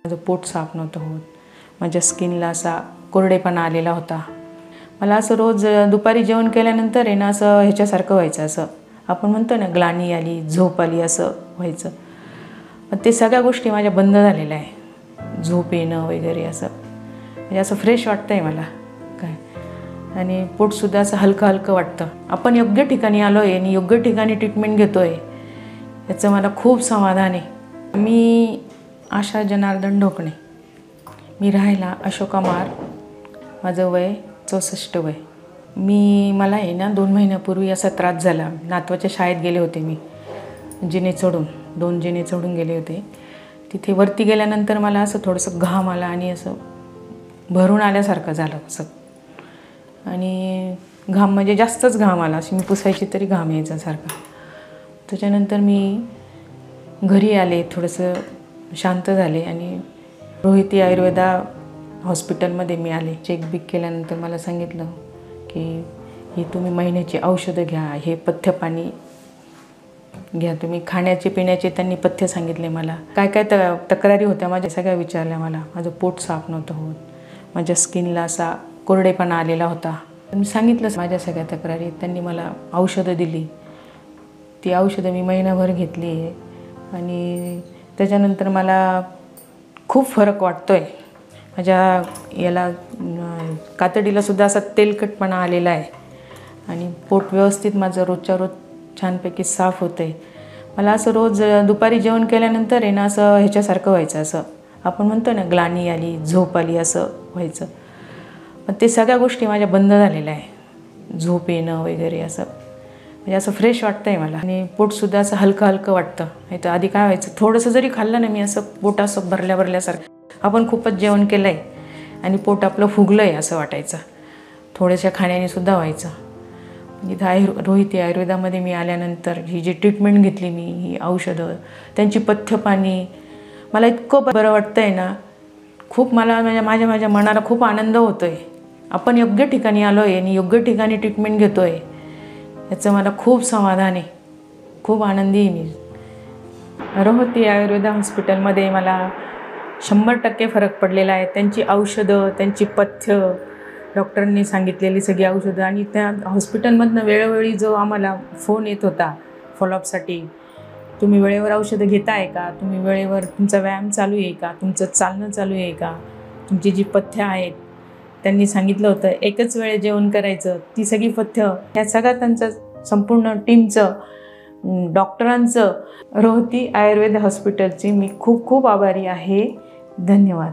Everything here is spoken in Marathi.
माझं पोट साफ नव्हतं होत, माझ्या स्किनला असा कोरडेपणा आलेला होता। मला असं रोज दुपारी जेवण केल्यानंतर आहे ना असं ह्याच्यासारखं व्हायचं, असं आपण म्हणतो ना ग्लानी आली, झोप आली असं व्हायचं। पण ते सगळ्या गोष्टी माझ्या बंद झालेल्या आहे, झोप येणं वगैरे असं, म्हणजे असं फ्रेश वाटतं आहे मला काय, आणि पोटसुद्धा असं हलकं हलकं वाटतं। आपण योग्य ठिकाणी आलो आहे आणि योग्य ठिकाणी ट्रीटमेंट घेतो आहे, याचं मला खूप समाधान आहे। मी आशा जनार्दन ढोकणे, मी राहायला अशोका मार्ग, माझं वय 64 वय। मला आहे ना 2 महिन्यापूर्वी असा त्रास झाला। नातवाच्या शाळेत गेले होते मी, जिने चढून 2 जिने चढून गेले होते। तिथे वरती गेल्यानंतर मला असं थोडंसं घाम आला आणि असं भरून आल्यासारखं झालं असं, आणि घाम म्हणजे जास्तच घाम आला, अशी मी पुसायची तरी घाम यायचा सारखा। त्याच्यानंतर मी घरी आले, थोडंसं शांत झाले आणि रोहिती आयुर्वेदा हॉस्पिटलमध्ये मी आले। चेकबिक केल्यानंतर मला सांगितलं की ही तुम्ही महिन्याची औषधं घ्या, हे पथ्य पाणी घ्या तुम्ही, खाण्याचे पिण्याचे त्यांनी पथ्य सांगितले मला। काय काय तक्रारी होत्या माझ्या सगळ्या विचारल्या मला। माझं पोट साफ नव्हतं होत, माझ्या स्किनला असा कोरडेपणा आलेला होता। मी सांगितलं माझ्या सगळ्या तक्रारी, त्यांनी मला औषधं दिली। ती औषधं मी महिनाभर घेतली आहे आणि त्याच्यानंतर मला खूप फरक वाटतो आहे। माझ्या याला कातडीलासुद्धा असा तेलकटपणा आलेला आहे आणि पोट व्यवस्थित माझं रोजच्या रोज छानपैकी साफ होतं आहे। मला असं रोज दुपारी जेवण केल्यानंतर आहे ना असं ह्याच्यासारखं व्हायचं, असं आपण म्हणतो ना ग्लानी आली, झोप आली असं व्हायचं। पण ते सगळ्या गोष्टी माझ्या बंद झालेल्या आहे, झोप येणं वगैरे असं, म्हणजे असं फ्रेश वाटतं आहे मला, आणि पोटसुद्धा असं हलकं हलकं वाटतं। नाही तर आधी काय व्हायचं, थोडंसं जरी खाल्लं ना मी असं पोट असं भरल्यासारखं, आपण खूपच जेवण केलं आहे आणि पोट आपलं फुगलं आहे असं वाटायचं, थोड्याशा खाण्याने सुद्धा व्हायचं। इथं रोहिती आयुर्वेदामध्ये मी आल्यानंतर ही जी ट्रीटमेंट घेतली मी, ही औषधं, त्यांची पथ्य पाणी, मला इतकं बरं वाटतं आहे ना, खूप मला माझ्या मनाला खूप आनंद होतो आहे। आपण योग्य ठिकाणी आलो आहे आणि योग्य ठिकाणी ट्रीटमेंट घेतो आहे, याचं मला खूप समाधान आहे, खूप आनंदी आहे मी। रोहिती आयुर्वेदा हॉस्पिटलमध्ये मला 100% फरक पडलेला आहे। त्यांची औषधं, त्यांची पथ्य, डॉक्टरांनी सांगितलेली सगळी औषधं, आणि त्या हॉस्पिटलमधनं वेळोवेळी जो आम्हाला फोन येत होता फॉलोअपसाठी, तुम्ही वेळेवर औषधं घेताय का, तुम्ही वेळेवर तुमचा व्यायाम चालू आहे का, तुमचं चालणं चालू आहे का, तुमची जी पथ्य आहेत त्यांनी सांगितलं होतं एकच वेळे जेवण करायचं, ती सगळी पथ्य, ह्या सगळ्या त्यांचं संपूर्ण टीमचं, डॉक्टरांचं, रोहिती आयुर्वेद हॉस्पिटलची मी खूप खूप आभारी आहे। धन्यवाद।